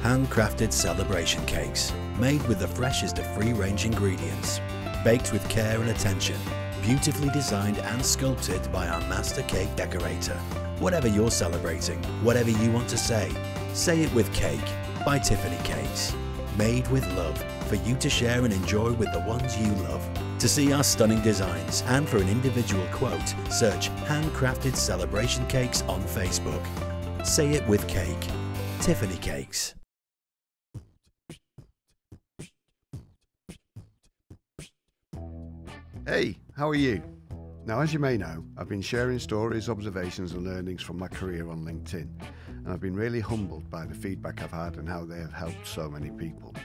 Handcrafted celebration cakes, made with the freshest of free-range ingredients, baked with care and attention, beautifully designed and sculpted by our master cake decorator. Whatever you're celebrating, whatever you want to say it with Cake by Tiffany Cakes. Made with love, for you to share and enjoy with the ones you love. To see our stunning designs and for an individual quote, search Handcrafted Celebration Cakes on Facebook. Say it with Cake. Tiffany Cakes. Hey, how are you? Now, as you may know, I've been sharing stories, observations and learnings from my career on LinkedIn, and I've been really humbled by the feedback I've had and how they have helped so many people.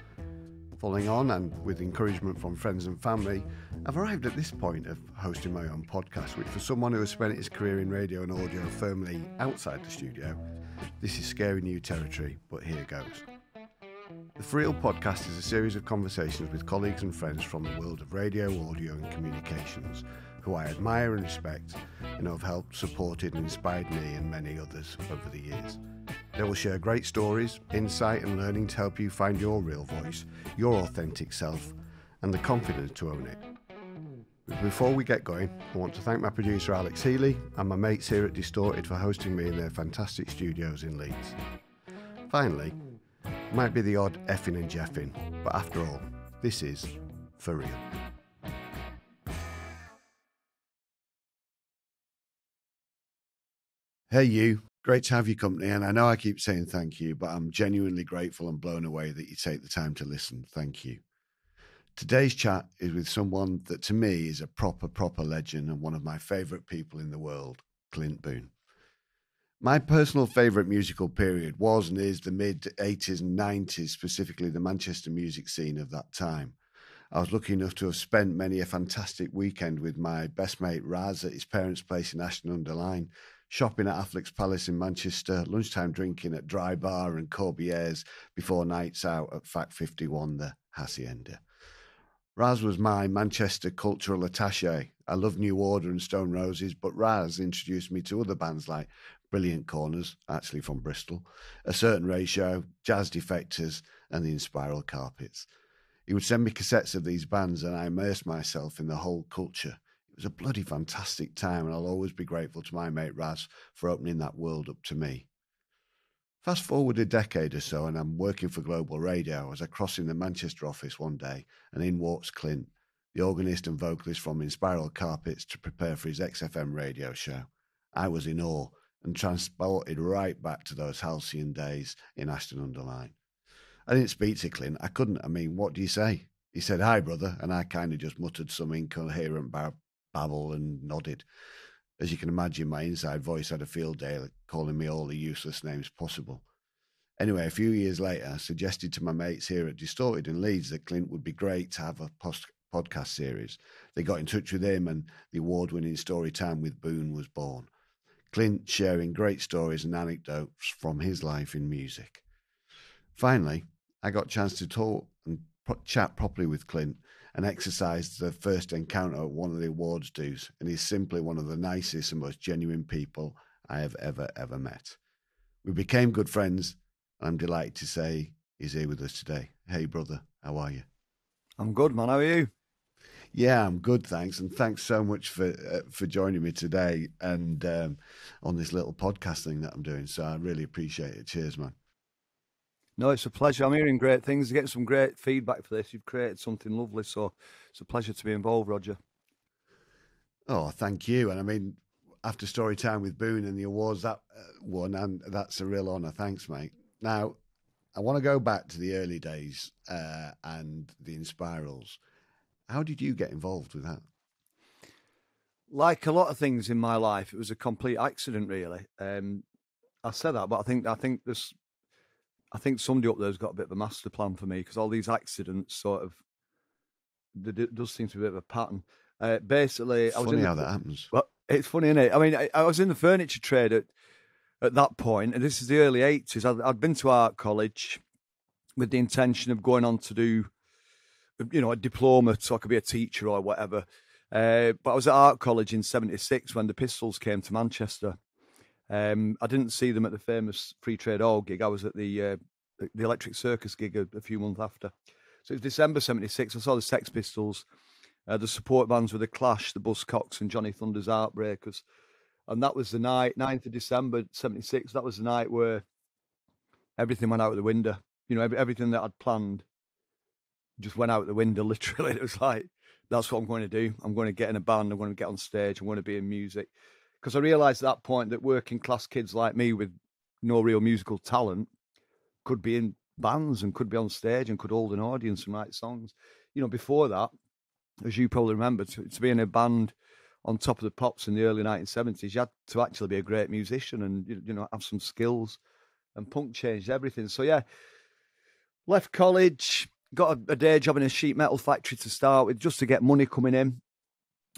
Following on, and with encouragement from friends and family, I've arrived at this point of hosting my own podcast, which for someone who has spent his career in radio and audio firmly outside the studio, this is scary new territory, but here goes. The For Real podcast is a series of conversations with colleagues and friends from the world of radio, audio and communications, who I admire and respect and have helped, supported and inspired me and many others over the years. They will share great stories, insight and learning to help you find your real voice, your authentic self and the confidence to own it. But before we get going, I want to thank my producer Alex Healy and my mates here at Distorted for hosting me in their fantastic studios in Leeds. Finally, might be the odd effing and jeffing, but after all, this is For Real. Hey you, great to have your company, and I know I keep saying thank you, but I'm genuinely grateful and blown away that you take the time to listen. Thank you. Today's chat is with someone that to me is a proper legend and one of my favourite people in the world, Clint Boon. My personal favourite musical period was and is the mid-80s and 90s, specifically the Manchester music scene of that time. I was lucky enough to have spent many a fantastic weekend with my best mate Raz at his parents' place in Ashton-under-Lyne, shopping at Affleck's Palace in Manchester, lunchtime drinking at Dry Bar and Corbier's before nights out at Fact 51, the Hacienda. Raz was my Manchester cultural attaché. I love New Order and Stone Roses, but Raz introduced me to other bands like Brilliant Corners, actually from Bristol, A Certain Ratio, Jazz Defectors, and the Inspiral Carpets. He would send me cassettes of these bands and I immersed myself in the whole culture. It was a bloody fantastic time and I'll always be grateful to my mate Raz for opening that world up to me. Fast forward a decade or so and I'm working for Global Radio as I cross in the Manchester office one day and in walks Clint, the organist and vocalist from Inspiral Carpets, to prepare for his XFM radio show. I was in awe and transported right back to those halcyon days in Ashton-under-Lyne. I didn't speak to Clint. I couldn't. I mean, what do you say? He said, "Hi, brother," and I kind of just muttered some incoherent babble and nodded. As you can imagine, my inside voice had a field day calling me all the useless names possible. Anyway, a few years later, I suggested to my mates here at Distorted in Leeds that Clint would be great to have a podcast series. They got in touch with him and the award-winning Story Time with Boon was born. Clint sharing great stories and anecdotes from his life in music. Finally, I got a chance to talk and chat properly with Clint and exercised the first encounter at one of the awards dues, and he's simply one of the nicest and most genuine people I have ever met. We became good friends, and I'm delighted to say he's here with us today. Hey, brother, how are you? I'm good, man. How are you? Yeah, I'm good, thanks. And thanks so much for joining me today and on this little podcast thing that I'm doing. So I really appreciate it. Cheers, man. No, it's a pleasure. I'm hearing great things. Getting some great feedback for this. You've created something lovely. So it's a pleasure to be involved, Roger. Oh, thank you. And I mean, after Story Time with Boon and the awards that won, and that's a real honour. Thanks, mate. Now, I want to go back to the early days and the Inspirals. How did you get involved with that? Like a lot of things in my life, it was a complete accident, really. I said that, but I think somebody up there's got a bit of a master plan for me because all these accidents sort of there does seem to be a bit of a pattern. Basically, it's funny how that happens. Well, it's funny, isn't it? I mean, I was in the furniture trade at that point, and this is the early 80s. I'd been to art college with the intention of going on to do, a diploma so I could be a teacher or whatever. But I was at art college in 76 when the Pistols came to Manchester. I didn't see them at the famous Free Trade Hall gig. I was at the the Electric Circus gig a few months after. So it was December 76. I saw the Sex Pistols. The support bands were the Clash, the Buzzcocks, and Johnny Thunder's Heartbreakers. And that was the night, 9th of December 76. That was the night where everything went out of the window. You know, everything that I'd planned just went out the window, literally. It was like, that's what I'm going to do. I'm going to get in a band. I'm going to get on stage. I'm going to be in music. Because I realised at that point that working class kids like me with no real musical talent could be in bands and could be on stage and could hold an audience and write songs. You know, before that, as you probably remember, to be in a band on Top of the Pops in the early 1970s, you had to actually be a great musician and, you know, have some skills. And punk changed everything. So, yeah, left college, got a day job in a sheet metal factory to start with, just to get money coming in.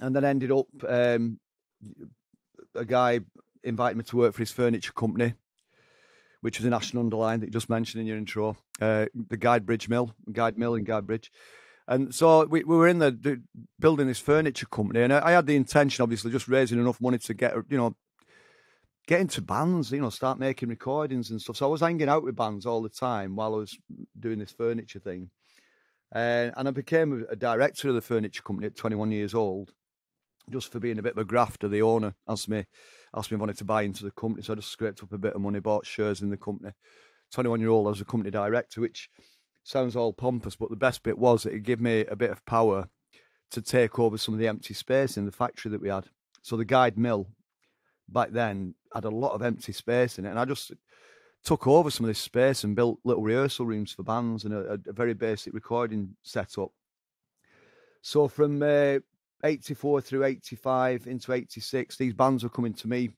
And then ended up, a guy invited me to work for his furniture company, which was in Ashton Underline that you just mentioned in your intro, the Guide Mill in Guidebridge. And so we were in the building this furniture company, and I had the intention, obviously, just raising enough money to get into bands, you know, start making recordings and stuff. So I was hanging out with bands all the time while I was doing this furniture thing. And I became a director of the furniture company at 21 years old, just for being a bit of a grafter. The owner asked me if I wanted to buy into the company. So I just scraped up a bit of money, bought shares in the company. 21-year-old, I was a company director, which sounds all pompous, but the best bit was that it gave me a bit of power to take over some of the empty space in the factory that we had. So the Guide Mill back then had a lot of empty space in it, and I just took over some of this space and built little rehearsal rooms for bands and a very basic recording setup. So from 84 through 85 into 86, these bands were coming to me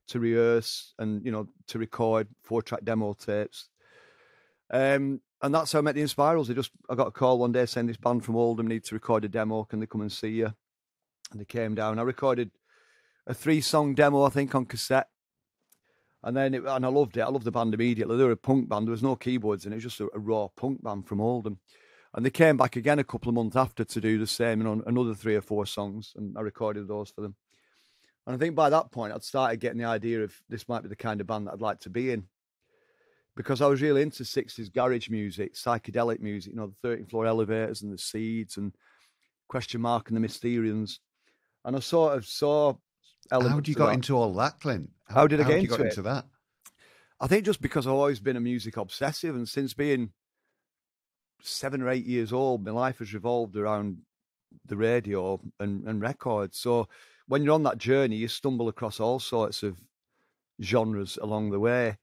to rehearse and, you know, to record 4-track demo tapes. And that's how I met the Inspirals. I got a call one day saying this band from Oldham need to record a demo. Can they come and see you? And they came down. I recorded a 3-song demo, I think, on cassette. And then I loved it. I loved the band immediately. They were a punk band. There was no keyboards in it. It was just a raw punk band from Oldham. And they came back again a couple of months after to do the same, you know, another 3 or 4 songs. And I recorded those for them. And I think by that point, I'd started getting the idea of this might be the kind of band that I'd like to be in. Because I was really into 60s garage music, psychedelic music, you know, the 13th Floor Elevators and the Seeds and Question Mark and the Mysterians. And I sort of saw elements. How did you got into all that, Clint? How did I get into that? I think just because I've always been a music obsessive, and since being 7 or 8 years old, my life has revolved around the radio and records. So when you're on that journey, you stumble across all sorts of genres along the way.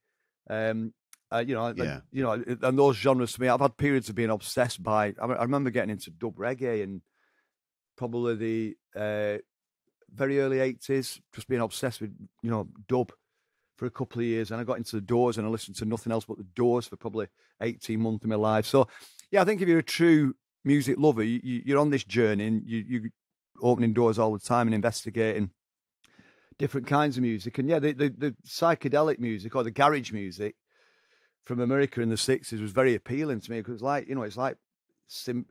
And those genres to me, I've had periods of being obsessed by. I remember getting into dub reggae and probably the very early 80s, just being obsessed with, you know, dub for a couple of years. And I got into the Doors and I listened to nothing else but the Doors for probably 18 months of my life. So, yeah, I think if you're a true music lover, you're on this journey and you're opening doors all the time and investigating different kinds of music. And, yeah, the psychedelic music or the garage music from America in the 60s was very appealing to me because, it's like, you know, it's like,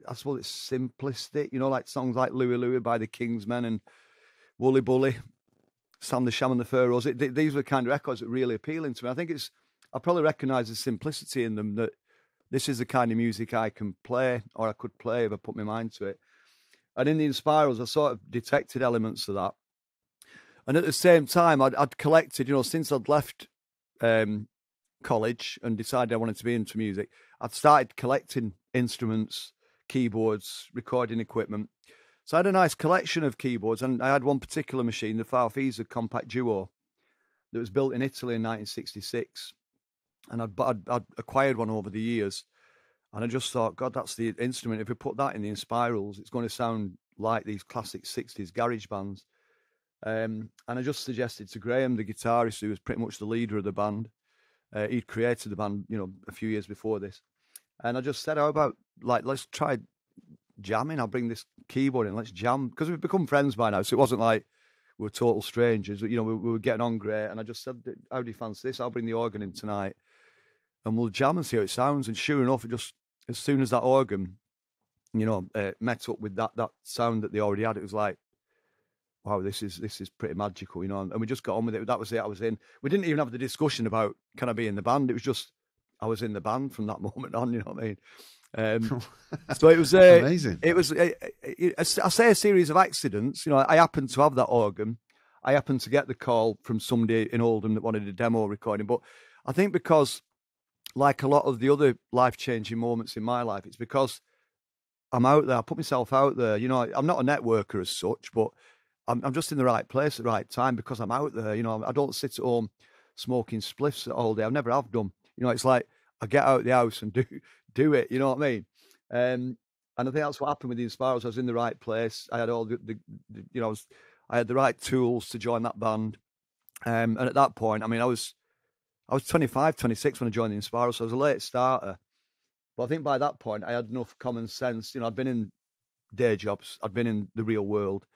I suppose it's simplistic, you know, like songs like Louie Louie by the Kingsmen and Wooly Bully, Sam the Sham and the Pharaohs. These were the kind of records that were really appealing to me. I think I probably recognise the simplicity in them, that this is the kind of music I can play or I could play if I put my mind to it. And in the Inspirals, I sort of detected elements of that. And at the same time, I'd collected, you know, since I'd left college and decided I wanted to be into music, I'd started collecting instruments, keyboards, recording equipment. So I had a nice collection of keyboards, and I had one particular machine, the Farfisa Compact Duo, that was built in Italy in 1966. And I'd acquired one over the years. And I just thought, God, that's the instrument. If we put that in the Inspirals, it's going to sound like these classic 60s garage bands. And I just suggested to Graham, the guitarist, who was pretty much the leader of the band. He'd created the band, you know, a few years before this. And I just said, how about, like, let's try jamming. I'll bring this keyboard in, let's jam. Because we've become friends by now, so it wasn't like we were total strangers. You know, we were getting on great. And I just said, how do you fancy this? I'll bring the organ in tonight and we'll jam and see how it sounds. And sure enough, it just, as soon as that organ, you know, met up with that sound that they already had, it was like, wow, this is pretty magical, you know. And we just got on with it. That was it. I was in. We didn't even have the discussion about, can I be in the band? It was just, I was in the band from that moment on. You know what I mean? So it was amazing. It was I say a series of accidents. You know, I happened to have that organ. I happened to get the call from somebody in Oldham that wanted a demo recording. But I think because, like a lot of the other life-changing moments in my life, it's because I'm out there. I put myself out there. You know, I'm not a networker as such, but I'm just in the right place at the right time because I'm out there. You know, I don't sit at home smoking spliffs all day. I never have done. You know, it's like I get out of the house and do it. You know what I mean? And I think that's what happened with the Inspirals. I was in the right place. I had all the you know, I had the right tools to join that band. And at that point, I mean, I was 25, 26 when I joined the Inspirals, so I was a late starter. But I think by that point, I had enough common sense. You know, I'd been in day jobs. I'd been in the real world.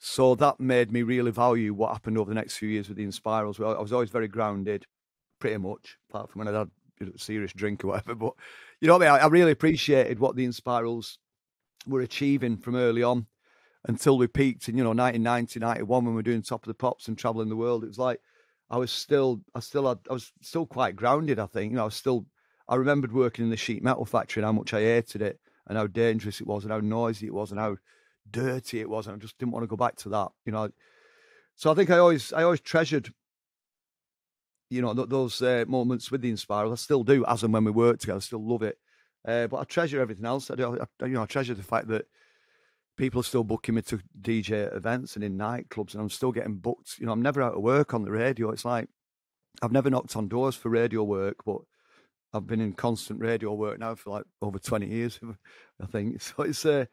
So that made me really value what happened over the next few years with the Inspirals. I was always very grounded, pretty much, apart from when I had a serious drink or whatever. But, you know what I mean? I really appreciated what the Inspirals were achieving from early on until we peaked in, 1990, 91 when we were doing Top of the Pops and traveling the world. It was like I was still quite grounded, I think. I remembered working in the sheet metal factory and how much I hated it and how dangerous it was and how noisy it was and how dirty it was. And I just didn't want to go back to that, So I think I always treasured, those moments with the Inspiral. I still do, as and when we work together. I still love it. But I treasure everything else. I treasure the fact that people are still booking me to DJ at events and in nightclubs, and I'm still getting booked. I'm never out of work on the radio. It's like I've never knocked on doors for radio work, but I've been in constant radio work now for like over 20 years, I think. So it's I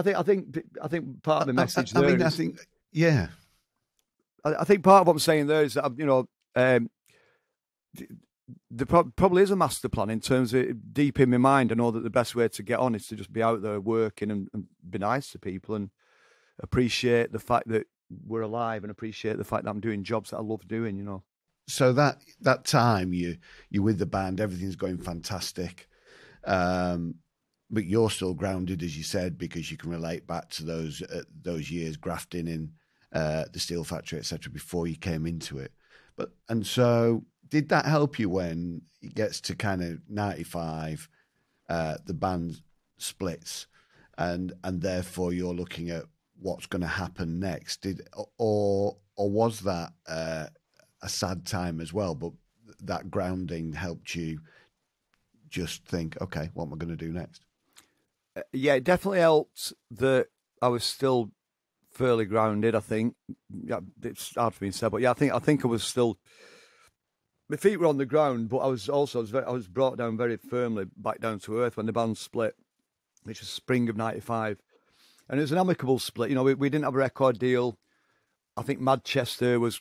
think part of the message there. I think part of what I'm saying there is that there probably is a master plan in terms of deep in my mind. I know that the best way to get on is to just be out there working and be nice to people and appreciate the fact that we're alive and appreciate the fact that I'm doing jobs that I love doing, So that time you're with the band, everything's going fantastic, but you're still grounded, as you said, because you can relate back to those years grafting in the steel factory, etc., before you came into it. So did that help you when it gets to kind of 95, the band splits, and therefore you're looking at what's going to happen next? Or was that a sad time as well? But that grounding helped you just think, okay, what am I going to do next? Yeah, it definitely helped that I was still fairly grounded. I think it's hard for me to say, but yeah, I think I was still. My feet were on the ground, but I was brought down very firmly back down to earth when the band split, which was spring of '95, and it was an amicable split. We didn't have a record deal. I think Manchester was,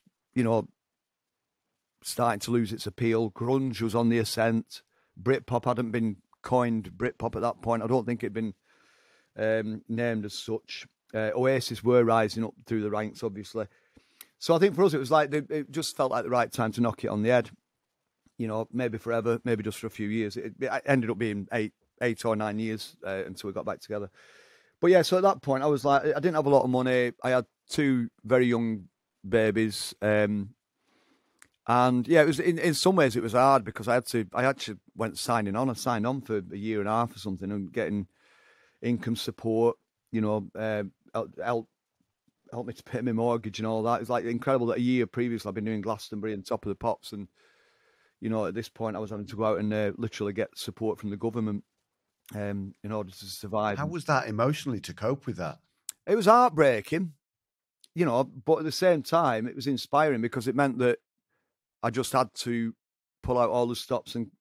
starting to lose its appeal. Grunge was on the ascent. Britpop hadn't been coined Britpop at that point. I don't think it'd been named as such. Oasis were rising up through the ranks, obviously. So I think for us, it was like, it just felt like the right time to knock it on the head. Maybe forever, maybe just for a few years. It ended up being 8 or 9 years until we got back together. But yeah, so at that point, I was like, I didn't have a lot of money. I had 2 very young babies. And yeah, it was in some ways it was hard because I actually went signing on. I signed on for a year and a half or something and getting income support, helped me to pay my mortgage and all that. It's like incredible that a year previously I've been doing Glastonbury and Top of the Pops, and at this point I was having to go out and literally get support from the government in order to survive. How was that emotionally to cope with that? It was heartbreaking, but at the same time it was inspiring because it meant that I just had to pull out all the stops and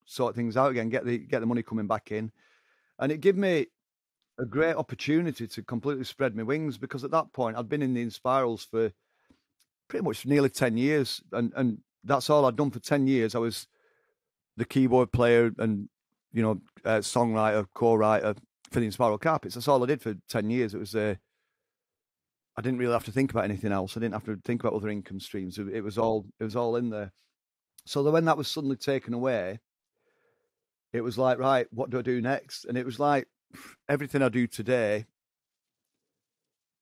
sort things out again, get the money coming back in, and it gave me a great opportunity to completely spread my wings, because at that point I'd been in the Inspirals for pretty much nearly 10 years, and that's all I'd done for 10 years. I was the keyboard player and songwriter, co-writer for the Inspiral Carpets. That's all I did for 10 years. It was I didn't really have to think about anything else. I didn't have to think about other income streams. It was all in there. So that when that was suddenly taken away, it was like, right, what do I do next? And it was like everything I do today,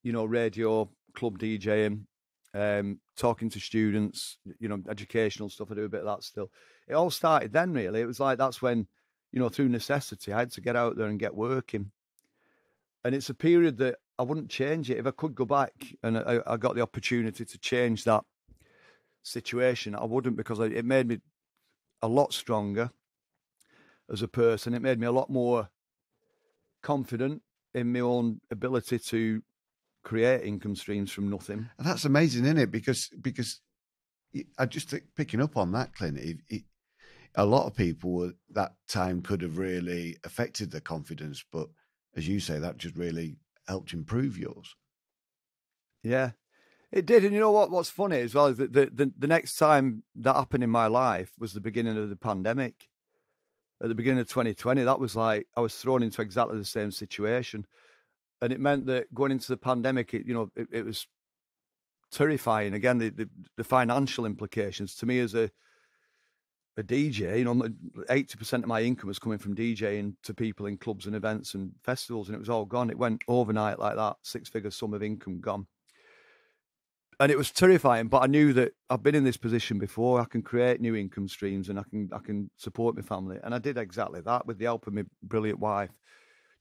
radio, club DJing, talking to students, educational stuff. I do a bit of that still. it all started then, really. It was like, that's when, you know, through necessity, I had to get out there and get working. And it's a period that I wouldn't change it. If I could go back and I got the opportunity to change that situation, I wouldn't, because it made me a lot stronger as a person. It made me a lot more confident in my own ability to create income streams from nothing. And that's amazing, isn't it? Because I just think, picking up on that, Clint, a lot of people at that time could have really affected their confidence, but as you say, that just really helped improve yours. Yeah, it did. And you know what's funny as well is that the next time that happened in my life was the beginning of the pandemic. At the beginning of 2020, that was like, I was thrown into exactly the same situation. And it meant that going into the pandemic, it was terrifying. Again, the financial implications to me as a DJ, 80% of my income was coming from DJing to people in clubs and events and festivals, and it was all gone. It went overnight like that, 6-figure sum of income gone. And it was terrifying, but I knew that I've been in this position before. I can create new income streams and I can support my family. And I did exactly that with the help of my brilliant wife.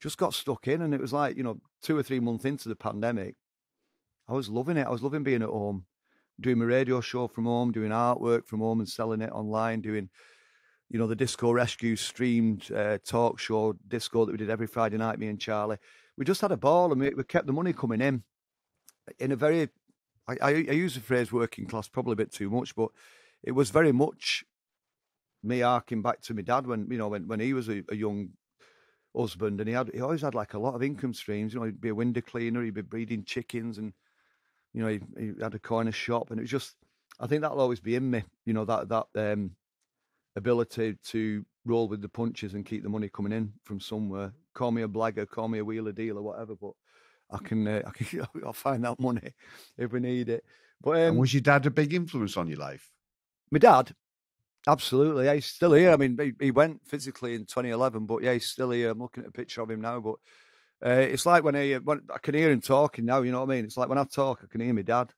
Just got stuck in, and it was like, 2 or 3 months into the pandemic, I was loving it. I was loving being at home, doing my radio show from home, doing artwork from home and selling it online, doing, the Disco Rescue streamed talk show, disco that we did every Friday night, me and Charlie. We just had a ball, and we kept the money coming in a very, I use the phrase working class probably a bit too much, but it was very much me harking back to my dad when he was a young husband, and he always had like a lot of income streams. He'd be a window cleaner, he'd be breeding chickens, and he had a corner shop, and it was just, I think that'll always be in me, that ability to roll with the punches and keep the money coming in from somewhere. Call me a blagger, call me a wheeler dealer, whatever, but I'll find that money if we need it. But and was your dad a big influence on your life? My dad, absolutely. Yeah, he's still here. I mean, he went physically in 2011, but yeah, he's still here. I'm looking at a picture of him now. But it's like when I can hear him talking now. You know what I mean? It's like when I talk, I can hear my dad.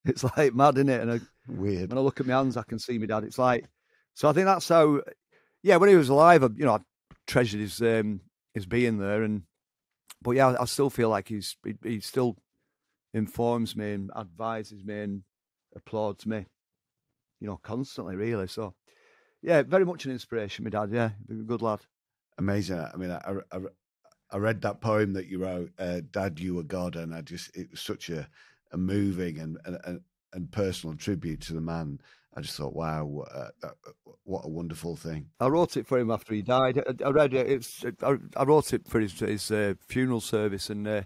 It's like mad, isn't it? And weird. When I look at my hands, I can see my dad. It's like, so I think that's how. Yeah, when he was alive, I treasured his being there, but yeah, I still feel like he still informs me and advises me and applauds me, constantly, really. So, yeah, very much an inspiration, my dad. Yeah, good lad. Amazing. I mean, I read that poem that you wrote, "Dad, You Were God," and it was such a moving and personal tribute to the man. I just thought, wow, what a wonderful thing. I wrote it for him after he died. I read it. I wrote it for his funeral service, and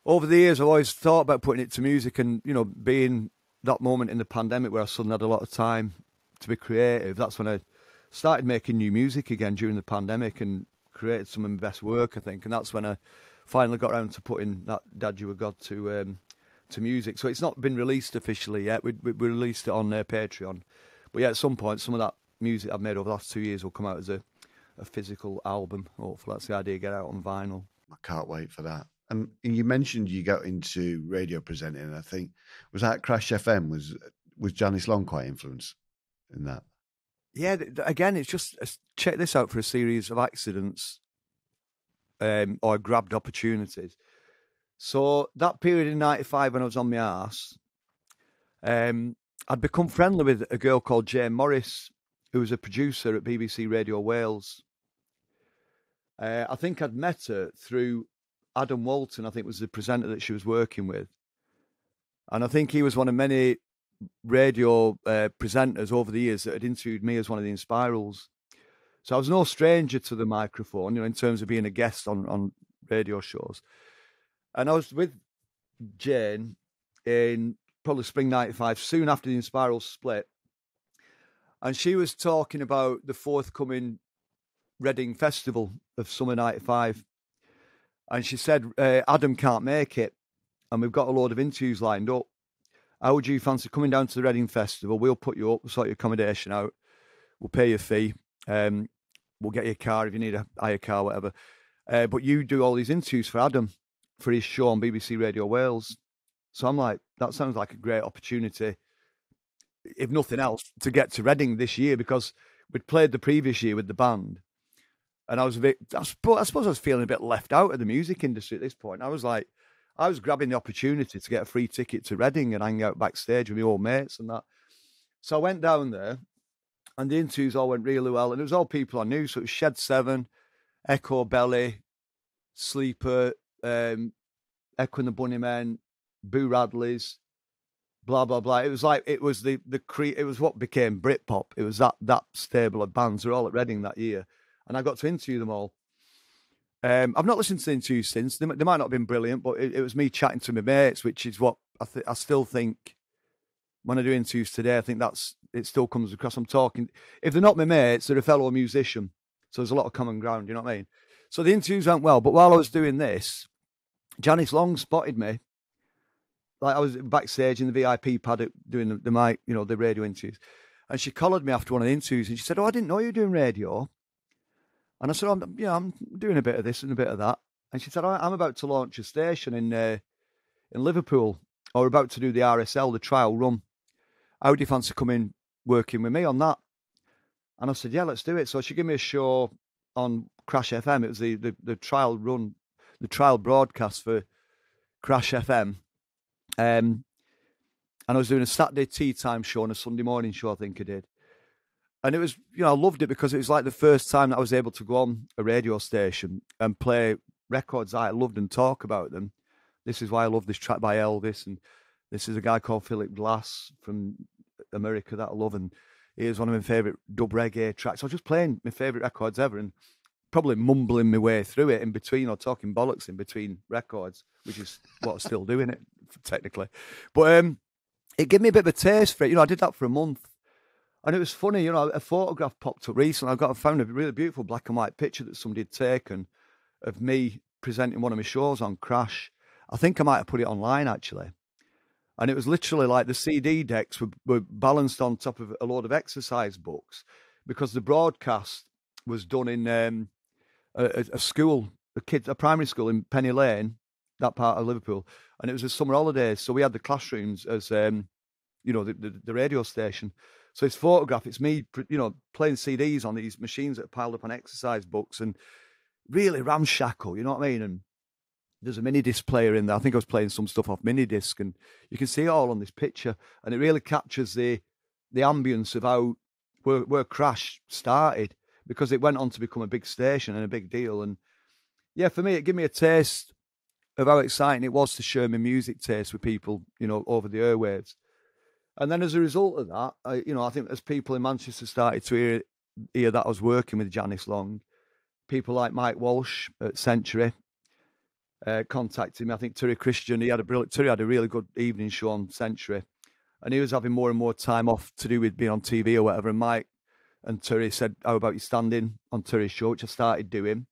over the years, I've always thought about putting it to music, and being that moment in the pandemic where I suddenly had a lot of time to be creative. That's when I started making new music again during the pandemic and created some of my best work, I think. And that's when I finally got around to putting that "Dad, You Were God" to music. So it's not been released officially yet. We released it on Patreon. But yeah, at some point, some of that music I've made over the last 2 years will come out as a physical album. Hopefully, that's the idea, get out on vinyl. I can't wait for that. And you mentioned you got into radio presenting, and I think, was that Crash FM? Was Janice Long quite influenced in that? Yeah, again, it's just, check this out, for a series of accidents or grabbed opportunities. So that period in 95 when I was on my arse, I'd become friendly with a girl called Jane Morris, who was a producer at BBC Radio Wales. I think I'd met her through Adam Walton, I think was the presenter that she was working with. And I think he was one of many radio presenters over the years that had interviewed me as one of the Inspirals. So I was no stranger to the microphone, in terms of being a guest on radio shows. And I was with Jane in probably spring 95, soon after the Inspiral split. And she was talking about the forthcoming Reading Festival of summer 95. And she said, Adam can't make it, and we've got a load of interviews lined up. How would you fancy coming down to the Reading Festival? We'll put you up, we'll sort your accommodation out, we'll pay your fee, we'll get you a car if you need a hire car, whatever. But you do all these interviews for Adam for his show on BBC Radio Wales. So I'm like, that sounds like a great opportunity if nothing else, to get to Reading this year, because we'd played the previous year with the band. And I was a bit, I suppose I was feeling a bit left out of the music industry at this point. I was grabbing the opportunity to get a free ticket to Reading and hang out backstage with my old mates and that. So I went down there, and the interviews all went really well. And it was all people I knew. So it was Shed 7, Echo Belly, Sleeper, Echo and the Bunnymen, Boo Radleys, blah, blah, blah. It was like, it was it was what became Britpop. It was that stable of bands. They're all at Reading that year. And I got to interview them all. I've not listened to the interviews since. They might not have been brilliant, but it was me chatting to my mates, which is what I still think when I do interviews today. I think it still comes across. I'm talking, if they're not my mates, they're a fellow musician. So there's a lot of common ground, you know what I mean? So the interviews went well, but while I was doing this, Janice Long spotted me. Like, I was backstage in the VIP paddock doing the mic, the radio interviews. And she collared me after one of the interviews, and she said, "Oh, I didn't know you were doing radio." And I said, I'm doing a bit of this and a bit of that. And she said, "I'm about to launch a station in Liverpool, or about to do the RSL, the trial run. How do you fancy coming working with me on that?" And I said, "Yeah, let's do it." So she gave me a show on Crash FM. It was the trial run, the trial broadcast for Crash FM. And I was doing a Saturday tea time show and a Sunday morning show, I think I did. And it was, I loved it because it was like the first time that I was able to go on a radio station and play records that I loved and talk about them. This is why I love this track by Elvis, and this is a guy called Philip Glass from America that I love, and here's one of my favourite dub reggae tracks. I was just playing my favourite records ever and probably mumbling my way through it in between, or talking bollocks in between records, which is what I'm still doing it technically. But it gave me a bit of a taste for it. I did that for a month. And it was funny, a photograph popped up recently. I found a really beautiful black and white picture that somebody had taken of me presenting one of my shows on Crash. I think I might have put it online, actually. And it was literally like the CD decks were balanced on top of a load of exercise books, because the broadcast was done in a school, a primary school in Penny Lane, that part of Liverpool. And it was the summer holidays. So we had the classrooms as, the radio station. So this photograph, it's me, playing CDs on these machines that are piled up on exercise books, and really ramshackle, you know what I mean? And there's a mini disc player in there. I think I was playing some stuff off mini disc, and you can see it all on this picture. And it really captures the ambience of how where Crash started, because it went on to become a big station and a big deal. And yeah, for me, it gave me a taste of how exciting it was to share my music taste with people, over the airwaves. And then as a result of that, I think as people in Manchester started to hear that I was working with Janice Long, people like Mike Walsh at Century contacted me. I think Terry Christian, Terry had a really good evening show on Century, and he was having more and more time off to do with being on TV or whatever. And Mike and Terry said, "How about you standing on Terry's show?" which I started doing.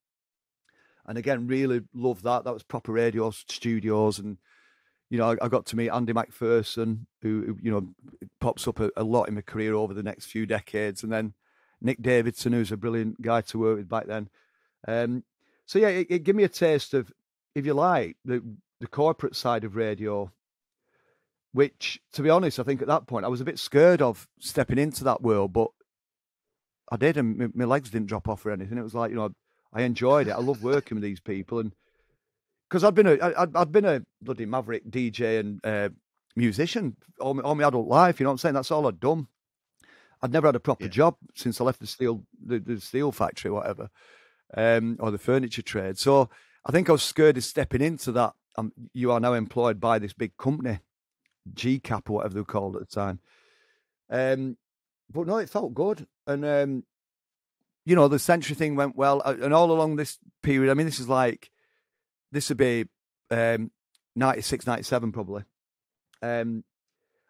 And again, really loved that. That was proper radio studios, and I got to meet Andy McPherson, who pops up a lot in my career over the next few decades. And then Nick Davidson, who's a brilliant guy to work with back then. So yeah, it gave me a taste of, if you like, the corporate side of radio, which, to be honest, I think at that point I was a bit scared of stepping into that world, but I did, and my legs didn't drop off or anything. It was like, I enjoyed it. I love working with these people, and because I'd been a bloody maverick DJ and musician all my adult life, you know what I'm saying? That's all I'd done. I'd never had a proper job since I left the steel factory, or whatever, or the furniture trade. So I think I was scared of stepping into that. You are now employed by this big company, GCAP or whatever they were called at the time. But no, it felt good. And, the Century thing went well. And all along this period, I mean, this would be 96, 97 probably. And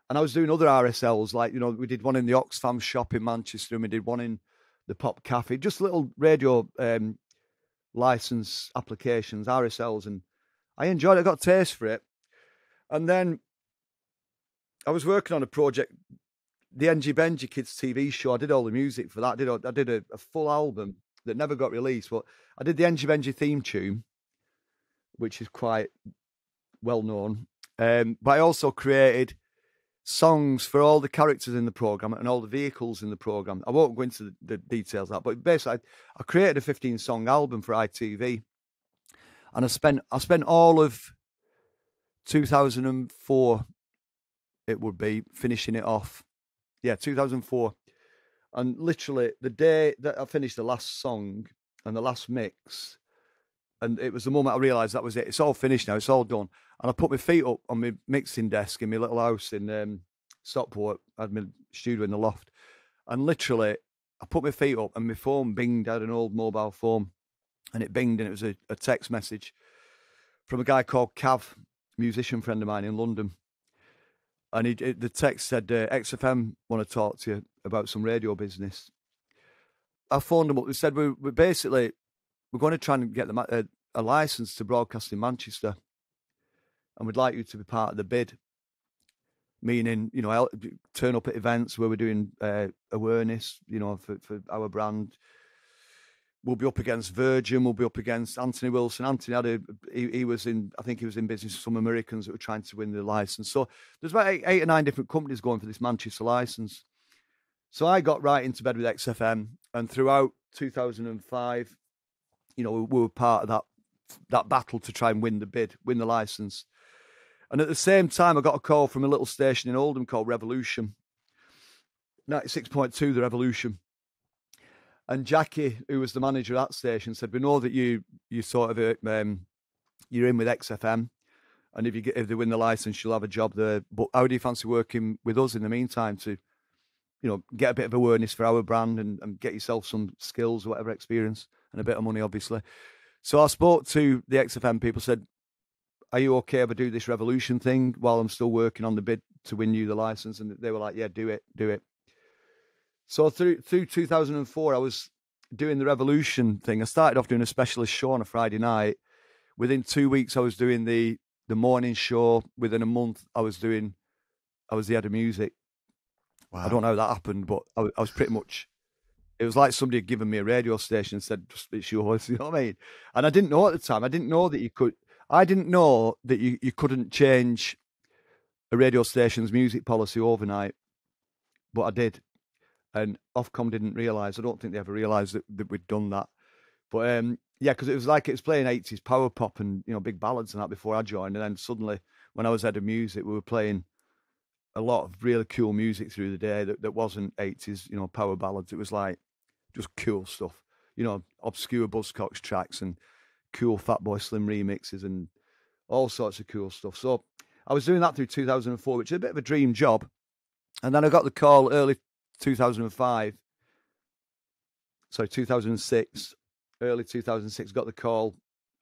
I was doing other RSLs, like, we did one in the Oxfam shop in Manchester, and we did one in the Pop Cafe, just little radio license applications, RSLs, and I enjoyed it. I got a taste for it. And then I was working on a project, the NG Benji Kids TV show. I did all the music for that. I did a full album that never got released, but I did the NG Benji theme tune, which is quite well known. But I also created songs for all the characters in the program and all the vehicles in the program. I won't go into the details of that, but basically, I created a 15-song album for ITV, and I spent all of 2004. It would be finishing it off. Yeah, 2004. And literally the day that I finished the last song and the last mix, and it was the moment I realised that was it. It's all finished now. It's all done. And I put my feet up on my mixing desk in my little house in Stockport. I had my studio in the loft. And literally, I put my feet up and my phone binged. I had an old mobile phone. And it binged, and it was a text message from a guy called Cav, musician friend of mine in London. And the text said, XFM want to talk to you about some radio business. I phoned them up. They said, we're going to try and get them a license to broadcast in Manchester. And we'd like you to be part of the bid. Meaning, turn up at events where we're doing awareness, for our brand. We'll be up against Virgin. We'll be up against Anthony Wilson. Anthony he was in business with some Americans that were trying to win the license. So there's about eight or nine different companies going for this Manchester license. So I got right into bed with XFM, and throughout 2005, we were part of that battle to try and win the license. And at the same time, I got a call from a little station in Oldham called Revolution, 96.2, The Revolution. And Jackie, who was the manager of that station, said, "We know that you sort of you're in with XFM, and if they win the license, you'll have a job there. But how do you fancy working with us in the meantime to, get a bit of awareness for our brand and get yourself some skills, whatever experience, and a bit of money, obviously." So I spoke to the XFM people, said, "Are you okay if I do this Revolution thing while I'm still working on the bid to win you the license?" And they were like, "Yeah, do it." So through 2004, I was doing the Revolution thing. I started off doing a specialist show on a Friday night. Within 2 weeks, I was doing the morning show. Within a month, I was the head of music. Wow. I don't know how that happened, but I was pretty much, it was like somebody had given me a radio station and said, "Just it's yours," you know what I mean? And I didn't know at the time. I didn't know that you couldn't change a radio station's music policy overnight, but I did. And Ofcom didn't realise. I don't think they ever realised that we'd done that. But because it was playing 80s power pop and big ballads and that before I joined. And then suddenly, when I was head of music, we were playing a lot of really cool music through the day that wasn't 80s, power ballads. It was like just cool stuff, obscure Buzzcocks tracks and cool Fatboy Slim remixes and all sorts of cool stuff. So I was doing that through 2004, which is a bit of a dream job. And then I got the call early 2006, early 2006, got the call,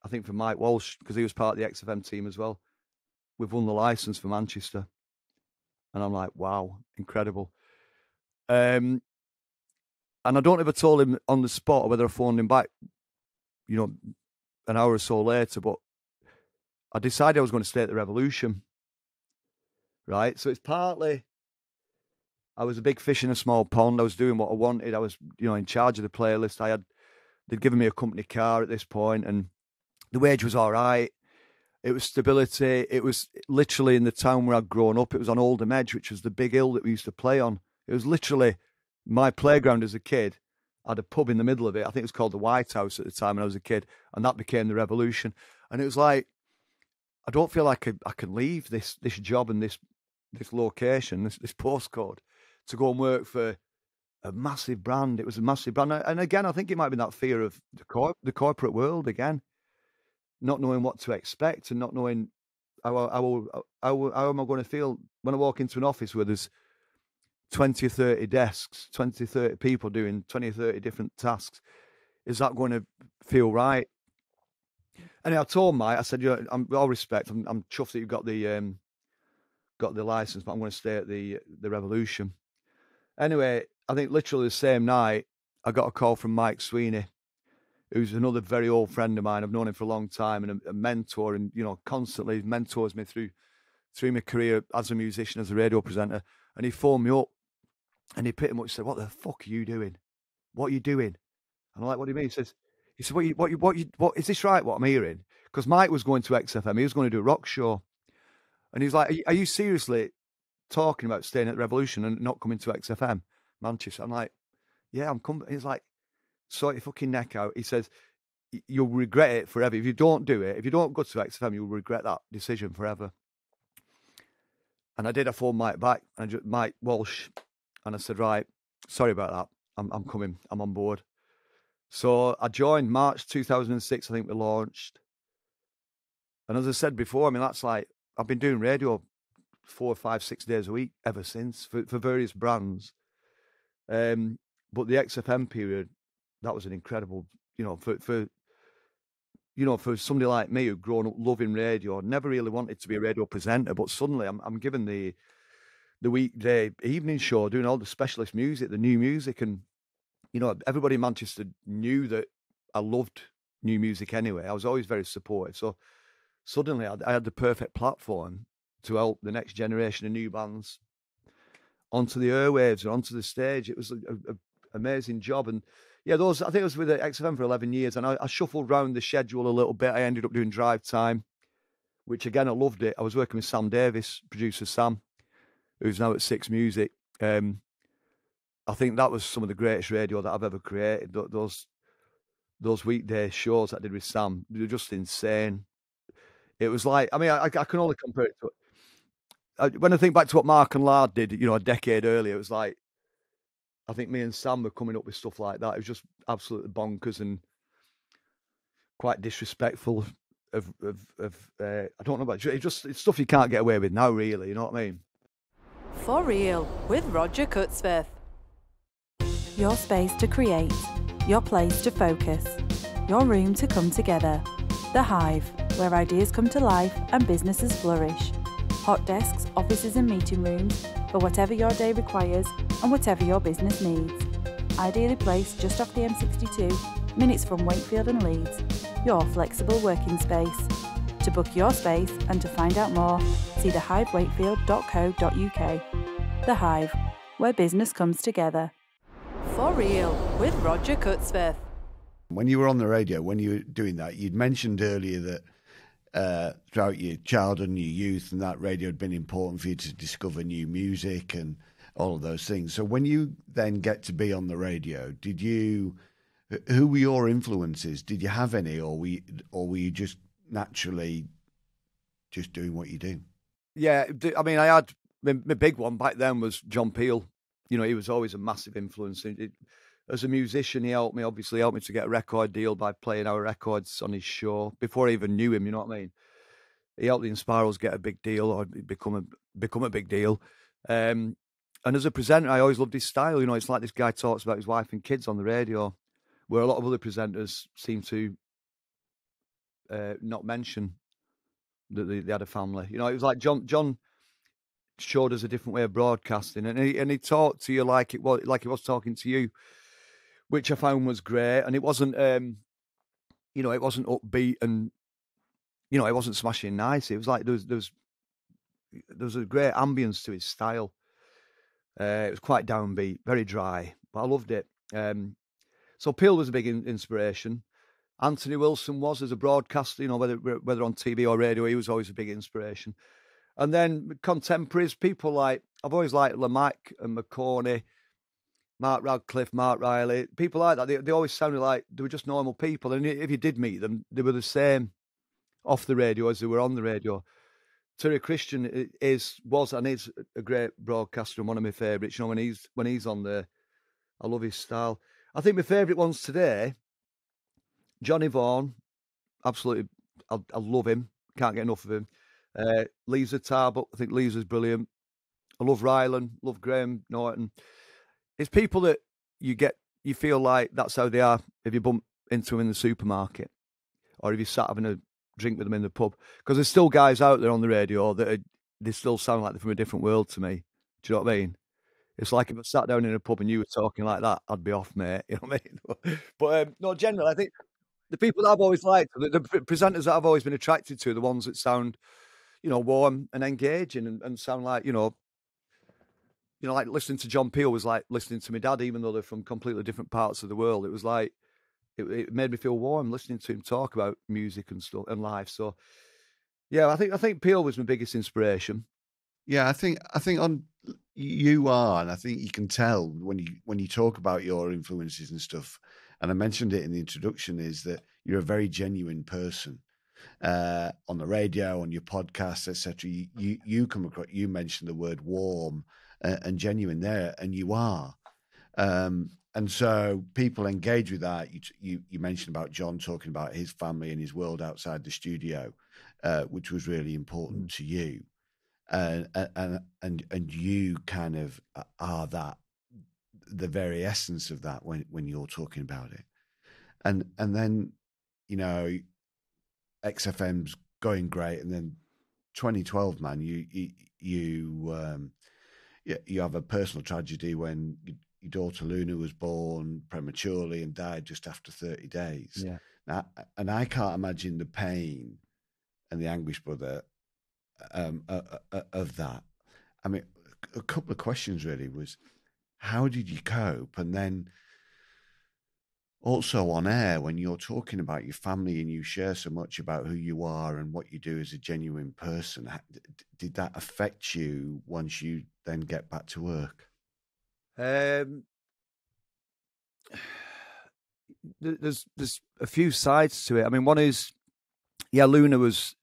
I think, from Mike Walsh, because he was part of the XFM team as well. We've won the license for Manchester. And I'm like, wow, incredible. And I don't know if I told him on the spot or whether I phoned him back, an hour or so later, but I decided I was going to stay at the Revolution. Right? So it's partly, I was a big fish in a small pond. I was doing what I wanted. I was, in charge of the playlist. They'd given me a company car at this point, and the wage was all right. It was stability. It was literally in the town where I'd grown up. It was on Oldham Edge, which was the big hill that we used to play on. It was literally my playground as a kid. I had a pub in the middle of it. I think it was called the White House at the time when I was a kid, and that became the Revolution. And it was like, I don't feel like I can leave this job and this location, this postcode, to go and work for a massive brand. It was a massive brand. And again, I think it might be that fear of the corporate world again, not knowing what to expect and not knowing how am I going to feel when I walk into an office where there's 20 or 30 desks, 20 or 30 people doing 20 or 30 different tasks. Is that going to feel right? And I told Mike, I said, with all respect, I'm chuffed that you've got the license, but I'm going to stay at the Revolution. Anyway, I think literally the same night, I got a call from Mike Sweeney, who's another very old friend of mine. I've known him for a long time and a mentor, and constantly mentors me through my career as a musician, as a radio presenter. And he phoned me up, and he pretty much said, "What the fuck are you doing? What are you doing?" And I'm like, "What do you mean?" He said, "What is this right? What I'm hearing?" Because Mike was going to XFM, he was going to do a rock show, and he was like, "Are you seriously talking about staying at the Revolution and not coming to XFM, Manchester. I'm like, yeah, I'm coming. He's like, sort your fucking neck out. He says, you'll regret it forever. If you don't do it, if you don't go to XFM, you'll regret that decision forever. And I did a phone Mike back, and Mike Walsh, and I said, right, sorry about that. I'm coming. I'm on board. So I joined March 2006, I think we launched. And as I said before, I mean, that's like, I've been doing radio 4, 5, 6 days a week ever since for various brands. But the XFM period, that was an incredible, for somebody like me who'd grown up loving radio, never really wanted to be a radio presenter, but suddenly I'm given the weekday evening show, doing all the specialist music, the new music, and everybody in Manchester knew that I loved new music anyway. I was always very supportive, so suddenly I had the perfect platform to help the next generation of new bands onto the airwaves or onto the stage. It was an amazing job. And yeah, I think I was with XFM for 11 years, and I shuffled around the schedule a little bit. I ended up doing drive time, which again, I loved it. I was working with Sam Davis, producer Sam, who's now at Six Music. I think that was some of the greatest radio that I've ever created. Those weekday shows that I did with Sam, they were just insane. It was like, I mean, I can only compare it to, when I think back to what Mark and Lard did, a decade earlier, it was like, I think me and Sam were coming up with stuff like that. It was just absolutely bonkers and quite disrespectful of I don't know about it. It's stuff you can't get away with now, really. You know what I mean? For Real with Roger Cutsworth. Your space to create, your place to focus, your room to come together. The Hive, where ideas come to life and businesses flourish. Hot desks, offices and meeting rooms for whatever your day requires and whatever your business needs. Ideally placed just off the M62, minutes from Wakefield and Leeds. Your flexible working space. To book your space and to find out more, see thehivewakefield.co.uk. The Hive, where business comes together. For Real with Roger Cutsworth. When you were on the radio, when you were doing that, you'd mentioned earlier that throughout your childhood and your youth, and that radio had been important for you to discover new music and all of those things. So when you then get to be on the radio, who were your influences? Did you have any, or were you just naturally just doing what you do? Yeah, I mean, I had my big one back then was John Peel. He was always a massive influence. As a musician, he helped me to get a record deal by playing our records on his show before I even knew him. You know what I mean? He helped the Inspirals get a big deal or become a big deal. And as a presenter, I always loved his style. It's like this guy talks about his wife and kids on the radio, where a lot of other presenters seem to not mention that they had a family. It was like John showed us a different way of broadcasting, and he talked to you like he was talking to you, which I found was great. And it wasn't, it wasn't upbeat, and it wasn't smashing nice. It was like there was a great ambience to his style. It was quite downbeat, very dry, but I loved it. So Peel was a big inspiration. Anthony Wilson was as a broadcaster, whether on TV or radio, he was always a big inspiration. And then contemporaries, people like, I've always liked Lamack and McCorney, Mark Radcliffe, Mark Riley, people like that. They always sounded like they were just normal people. And if you did meet them, they were the same off the radio as they were on the radio. Terry Christian was and is a great broadcaster and one of my favourites. When he's on there, I love his style. I think my favourite ones today, Johnny Vaughan, absolutely, I love him. Can't get enough of him. Lisa Tarbuck, I think Lisa's brilliant. I love Ryland, love Graham Norton. It's people that you feel like that's how they are if you bump into them in the supermarket or if you sat having a drink with them in the pub. Because there's still guys out there on the radio that they still sound like they're from a different world to me. Do you know what I mean? It's like if I sat down in a pub and you were talking like that, I'd be off, mate. You know what I mean? But no, generally, I think the people that I've always liked, the presenters that I've always been attracted to, the ones that sound, warm and engaging and sound like, like listening to John Peel was like listening to my dad, even though they're from completely different parts of the world. It was like, it made me feel warm listening to him talk about music and stuff and life. So, yeah, I think Peel was my biggest inspiration. Yeah, I think on you are, and I think you can tell when you talk about your influences and stuff. And I mentioned it in the introduction, is that you're a very genuine person on the radio, on your podcast, etc. You come across. You mentioned the word warm and genuine there, and you are. And so people engage with that. You mentioned about John talking about his family and his world outside the studio, which was really important to you. And you kind of are the very essence of that when you're talking about it. And then, you know, XFM's going great, and then 2012, man, you have a personal tragedy when your daughter Luna was born prematurely and died just after 30 days. Yeah. Now, and I can't imagine the pain and the anguish, brother, of that. I mean, a couple of questions really was, how did you cope? And then also on air, when you're talking about your family and you share so much about who you are and what you do as a genuine person, did that affect you once you then get back to work? There's a few sides to it. I mean, one is, Luna was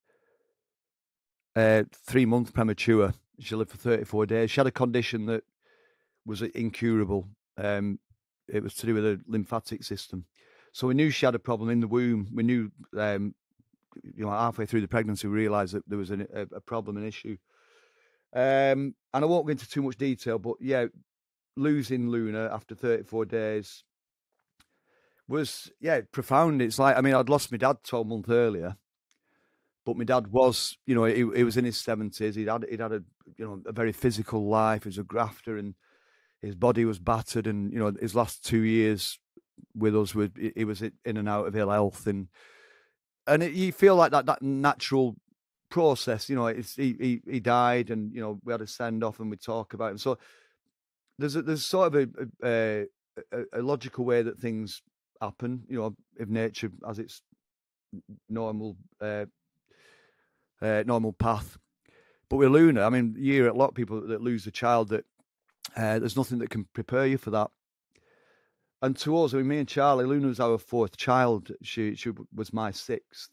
3 months premature. She lived for 34 days. She had a condition that was incurable. It was to do with the lymphatic system. So we knew she had a problem in the womb. We knew, halfway through the pregnancy, we realised that there was a problem, an issue. And I won't go into too much detail, but yeah, losing Luna after 34 days was, profound. It's like, I mean, I'd lost my dad 12 months earlier, but my dad was, he was in his 70s. He'd had a very physical life. He was a grafter, and his body was battered. And, his last 2 years with us, he was in and out of ill health. And you feel like that natural process, he died, and, we had a send off and we talk about him. So there's sort of a logical way that things happen, if nature has its normal path. But with Luna, I mean, you hear a lot of people that lose a child that there's nothing that can prepare you for that. And to us, I mean, me and Charlie, Luna was our 4th child. She was my 6th.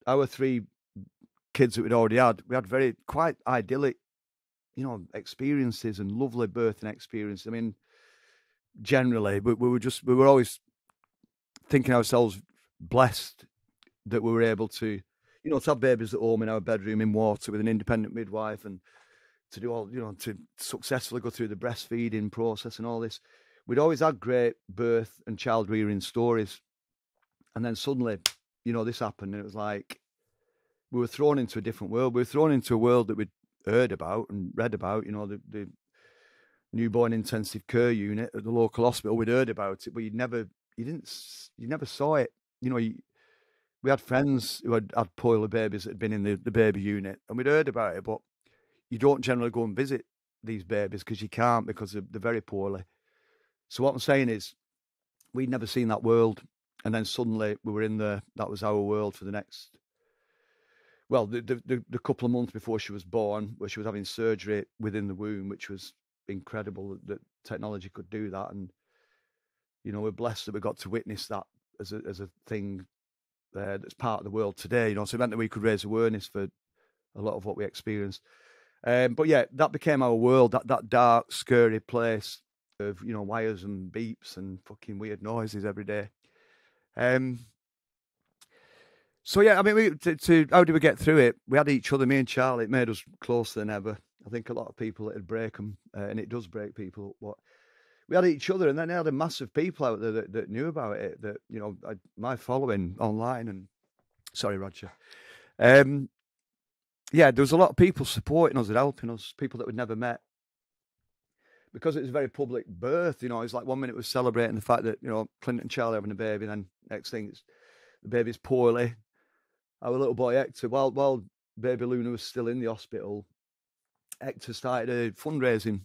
Our 3 kids that we'd already had, we had quite idyllic, experiences and lovely birthing experiences. I mean, generally, we were always thinking ourselves blessed that we were able to, to have babies at home in our bedroom in water with an independent midwife, and to do all, to successfully go through the breastfeeding process and all this. We'd always had great birth and child rearing stories. And then suddenly, this happened, and it was like we were thrown into a different world. We were thrown into a world that we'd heard about and read about, the newborn intensive care unit at the local hospital. We'd heard about it, but you never saw it. We had friends who had poorly babies that had been in the baby unit, and we'd heard about it, but you don't generally go and visit these babies because you can't, because they're very poorly. So what I'm saying is, we'd never seen that world, and then suddenly we were in there. That was our world for the next, the couple of months before she was born, where she was having surgery within the womb, which was incredible that technology could do that. And we're blessed that we got to witness that as a thing that's part of the world today. So it meant that we could raise awareness for a lot of what we experienced. But yeah, that became our world, that dark, scary place of, wires and beeps and fucking weird noises every day. So yeah, I mean, how did we get through it? We had each other, me and Charlie. It made us closer than ever. I think a lot of people, it'd break them, and it does break people. But we had each other, and then I had a massive people out there that knew about it, that, my following online. And sorry, Roger. Yeah, there was a lot of people supporting us and helping us, people that we'd never met. Because it was a very public birth, it's like 1 minute we're celebrating the fact that, Clint and Charlie having a baby, and then next thing, the baby's poorly. Our little boy Hector, while baby Luna was still in the hospital, Hector started a fundraising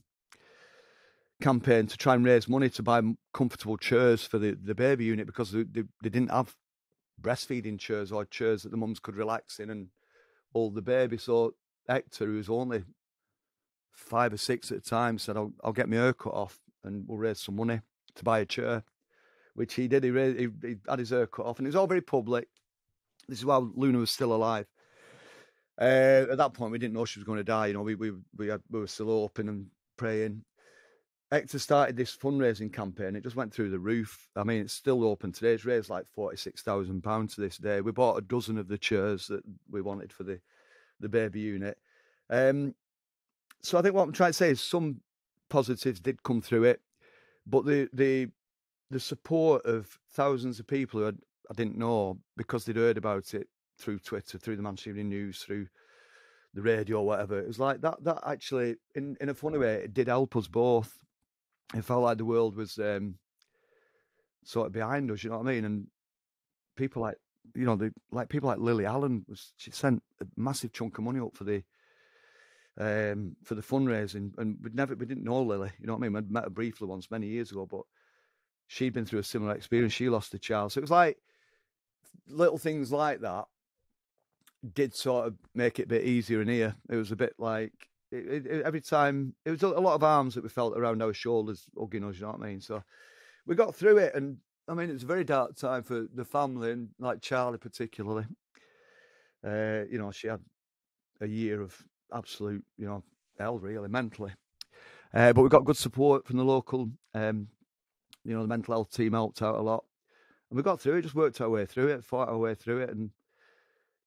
campaign to try and raise money to buy comfortable chairs for the baby unit, because they didn't have breastfeeding chairs or chairs that the mums could relax in and hold the baby. So Hector, who was only 5 or 6 at the time, said, I'll get my hair cut off and we'll raise some money to buy a chair, which he did. He had his hair cut off, and it was all very public. This is while Luna was still alive. At that point, we didn't know she was going to die. You know, we were still hoping and praying. Hector started this fundraising campaign. It just went through the roof. I mean, it's still open today. It's raised like £46,000 to this day. We bought a dozen of the chairs that we wanted for the baby unit. So I think what I'm trying to say is some positives did come through it, but the support of thousands of people who I didn't know, because they'd heard about it through Twitter, through the Manchester Evening News, through the radio, whatever. It was like that actually, in a funny way, it did help us both. It felt like the world was sort of behind us, you know what I mean? And people like, you know, people like Lily Allen, she sent a massive chunk of money up for the fundraising, and we didn't know Lily, you know what I mean? I'd met her briefly once many years ago, but she'd been through a similar experience. She lost a child. So it was like little things like that did sort of make it a bit easier in here. It was a bit like, every time, it was a lot of arms that we felt around our shoulders hugging us, you know what I mean? So we got through it, and I mean, it was a very dark time for the family, and like Charlie particularly. You know, she had a year of absolute, you know, hell really, mentally. But we got good support from the local, you know, the mental health team helped out a lot. And we got through it, just worked our way through it, fought our way through it, and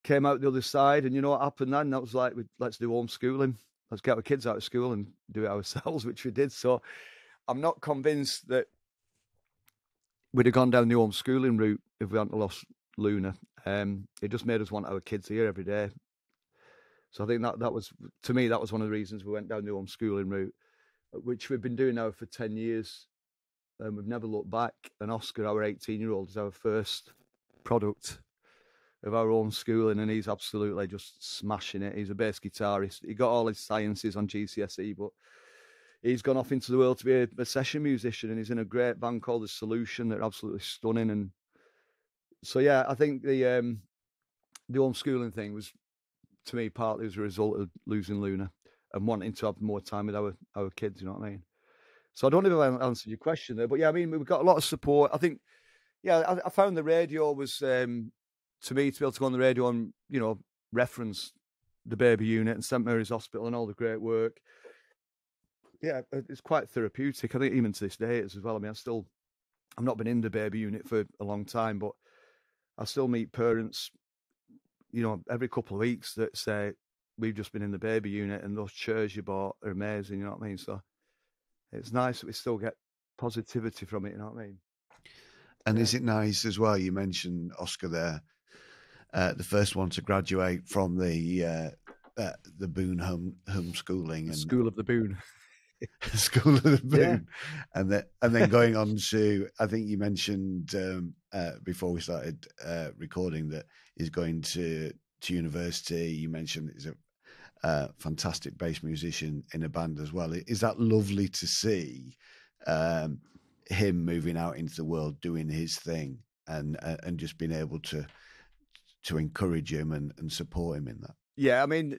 came out the other side. And you know what happened then? That was like, let's do homeschooling. Let's get our kids out of school and do it ourselves, which we did. So I'm not convinced that we'd have gone down the homeschooling route if we hadn't lost Luna. It just made us want our kids here every day. So I think that was, to me, that was one of the reasons we went down the homeschooling route, which we've been doing now for 10 years. And we've never looked back. And Oscar, our 18-year-old, is our first product of our own schooling, and he's absolutely just smashing it. He's a bass guitarist. He got all his sciences on GCSE, but he's gone off into the world to be a session musician, and he's in a great band called The Solution. They're absolutely stunning. And so, yeah, I think the homeschooling thing was, to me, partly as a result of losing Luna and wanting to have more time with our kids, you know what I mean? So I don't know if I answered your question there, but yeah, I mean, we've got a lot of support. I think, yeah, I found the radio was, to me, to be able to go on the radio and, you know, reference the baby unit and St Mary's Hospital and all the great work. Yeah, it's quite therapeutic. I think even to this day it is as well. I mean, I've not been in the baby unit for a long time, but I still meet parents, you know, every couple of weeks that say, we've just been in the baby unit and those chairs you bought are amazing, you know what I mean? So it's nice that we still get positivity from it, you know what I mean? And is it nice as well? You mentioned Oscar there, the first one to graduate from the Boon homeschooling, and School of the Boon. School of the Boon, yeah. and then going on to, I think you mentioned before we started recording that he's going to university. You mentioned he's a fantastic bass musician in a band as well. Is that lovely to see, him moving out into the world, doing his thing, and just being able to encourage him and support him in that? Yeah, I mean,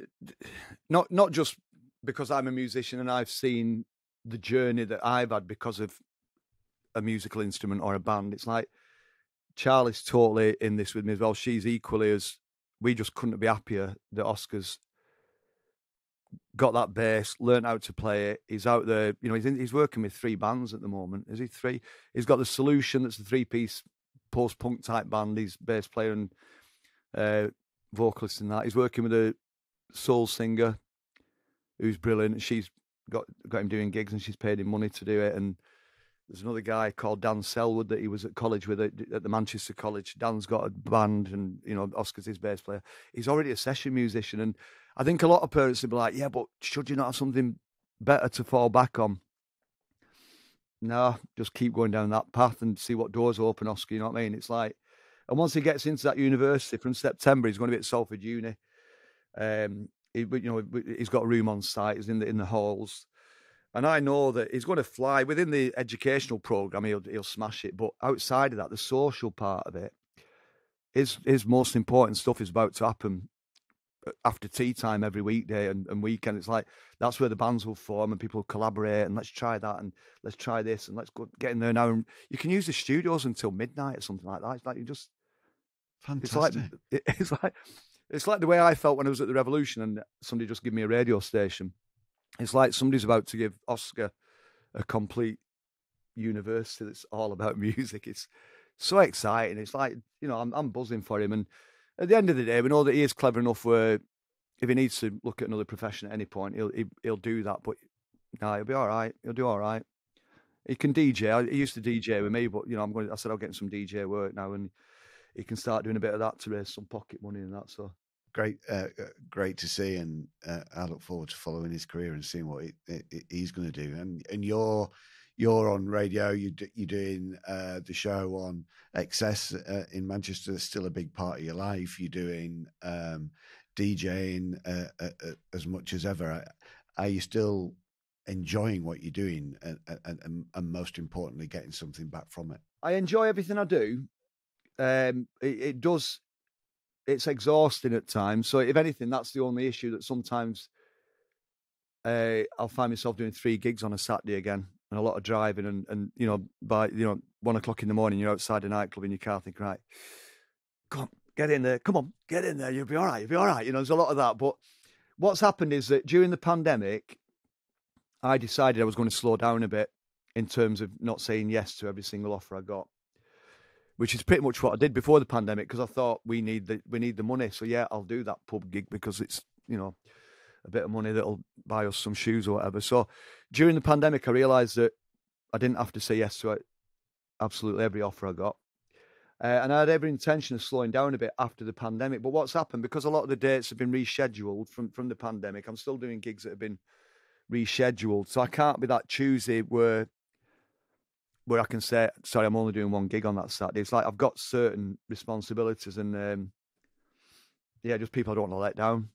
not just because I'm a musician and I've seen the journey that I've had because of a musical instrument or a band. It's like Charlie's totally in this with me as well. She's equally as, we just couldn't be happier that Oscar's got that bass, learned how to play it. He's out there, you know, he's working with 3 bands at the moment. Is he 3? He's got The Solution, that's the 3-piece post-punk type band. He's bass player and vocalist in that. He's working with a soul singer who's brilliant. She's got him doing gigs and she's paid him money to do it. And there's another guy called Dan Selwood that he was at college with at the Manchester College. Dan's got a band, and, you know, Oscar's his bass player. He's already a session musician. And I think a lot of parents would be like, yeah, but should you not have something better to fall back on? No, just keep going down that path and see what doors open, Oscar, you know what I mean? It's like, and once he gets into that university from September, he's going to be at Salford Uni. He's got a room on site. He's in the halls, and I know that he's going to fly within the educational program. He'll smash it, but outside of that, the social part of it, his most important stuff is about to happen after tea time every weekday and weekend. It's like that's where the bands will form and people will collaborate and let's try that and let's try this and let's go get in there now. And you can use the studios until midnight or something like that. It's like you just Fantastic. It's like the way I felt when I was at the Revolution and somebody just gave me a radio station. It's like somebody's about to give Oscar a complete university that's all about music. It's so exciting. It's like, you know, I'm buzzing for him. And at the end of the day, we know that he is clever enough where if he needs to look at another profession at any point, he'll do that. But no, he'll be all right. He'll do all right. He can DJ. He used to DJ with me, but you know, I said I'll get him some DJ work now, and he can start doing a bit of that to raise some pocket money and that. So great to see, and I look forward to following his career and seeing what he's going to do. And you're on radio. You're doing the show on Excess in Manchester. It's still a big part of your life. You're doing DJing as much as ever. Are you still enjoying what you're doing, and most importantly, getting something back from it? I enjoy everything I do. It does. It's exhausting at times. So if anything, that's the only issue, that sometimes I'll find myself doing 3 gigs on a Saturday again, and a lot of driving, and you know, by 1 o'clock in the morning, you're outside a nightclub in your car thinking, right, come on, get in there, come on, get in there, you'll be all right. You know, there's a lot of that. But what's happened is that during the pandemic, I decided I was going to slow down a bit in terms of not saying yes to every single offer I got, which is pretty much what I did before the pandemic, because I thought we need the money. So yeah, I'll do that pub gig because it's, you know, a bit of money that'll buy us some shoes or whatever. So during the pandemic, I realised that I didn't have to say yes to absolutely every offer I got. And I had every intention of slowing down a bit after the pandemic. But what's happened, because a lot of the dates have been rescheduled from the pandemic, I'm still doing gigs that have been rescheduled. So I can't be that Tuesday where I can say, sorry, I'm only doing 1 gig on that Saturday. It's like I've got certain responsibilities and, just people I don't want to let down.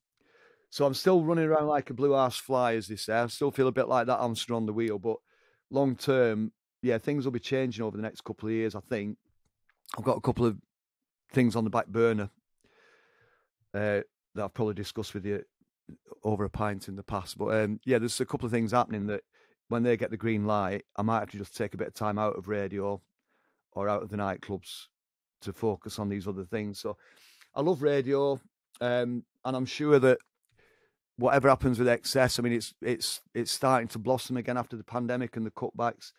So I'm still running around like a blue arse fly, as they say. I still feel a bit like that hamster on the wheel. But long term, yeah, things will be changing over the next couple of years, I think. I've got a couple of things on the back burner that I've probably discussed with you over a pint in the past. But there's a couple of things happening that when they get the green light, I might have to just take a bit of time out of radio or out of the nightclubs to focus on these other things. So I love radio, and I'm sure that whatever happens with Excess, I mean, it's starting to blossom again after the pandemic and the cutbacks.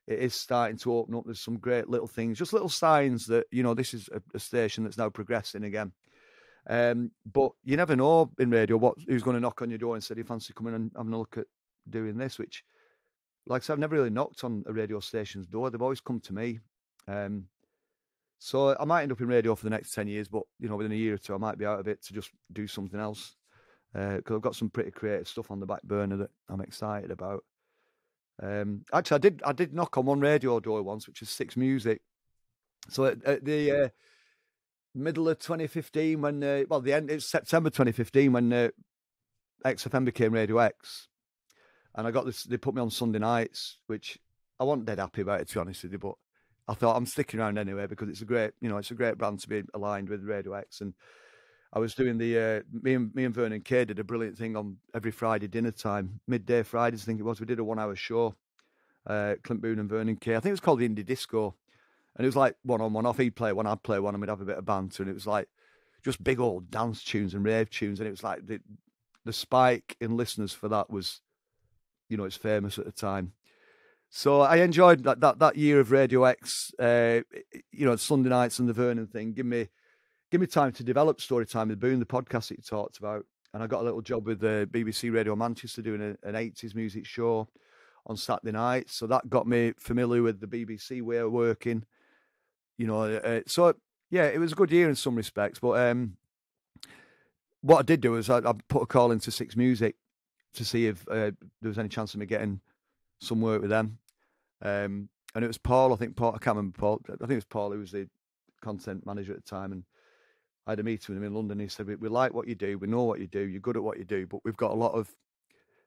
It is starting to open up. There's some great little things, just little signs that, you know, this is a station that's now progressing again. But you never know in radio who's going to knock on your door and say, do you fancy coming and having a look at doing this? Which, like I said, I've never really knocked on a radio station's door. They've always come to me. So I might end up in radio for the next 10 years, but, you know, within a year or two, I might be out of it to just do something else. Because I've got some pretty creative stuff on the back burner that I'm excited about. Actually, I did knock on one radio door once, which is Six Music. So at the middle of 2015, when it's September 2015 when XFM became Radio X, and I got this. They put me on Sunday nights, which I wasn't dead happy about it, to be honest with you. But I thought I'm sticking around anyway because it's a great brand to be aligned with Radio X. And I was doing the me and Vernon Kay did a brilliant thing on every Friday dinner time, midday Fridays, I think it was. We did a 1-hour show, Clint Boon and Vernon Kay. I think it was called the Indie Disco, and it was like one on, one off. He'd play one, I'd play one, and we'd have a bit of banter. And it was like just big old dance tunes and rave tunes. And it was like the spike in listeners for that was, you know, it's famous at the time. So I enjoyed that year of Radio X. Sunday nights and the Vernon thing. Give me time to develop Storytime with Boon, the podcast that you talked about. And I got a little job with the BBC Radio Manchester doing an 80s music show on Saturday nights. So that got me familiar with the BBC way of working. You know, so yeah, it was a good year in some respects. But what I did do was I put a call into Six Music to see if there was any chance of me getting some work with them. And it was Paul, I can't remember Paul. I think it was Paul who was the content manager at the time. And I had a meeting with him in London. He said, we like what you do. We know what you do. You're good at what you do. But we've got a lot of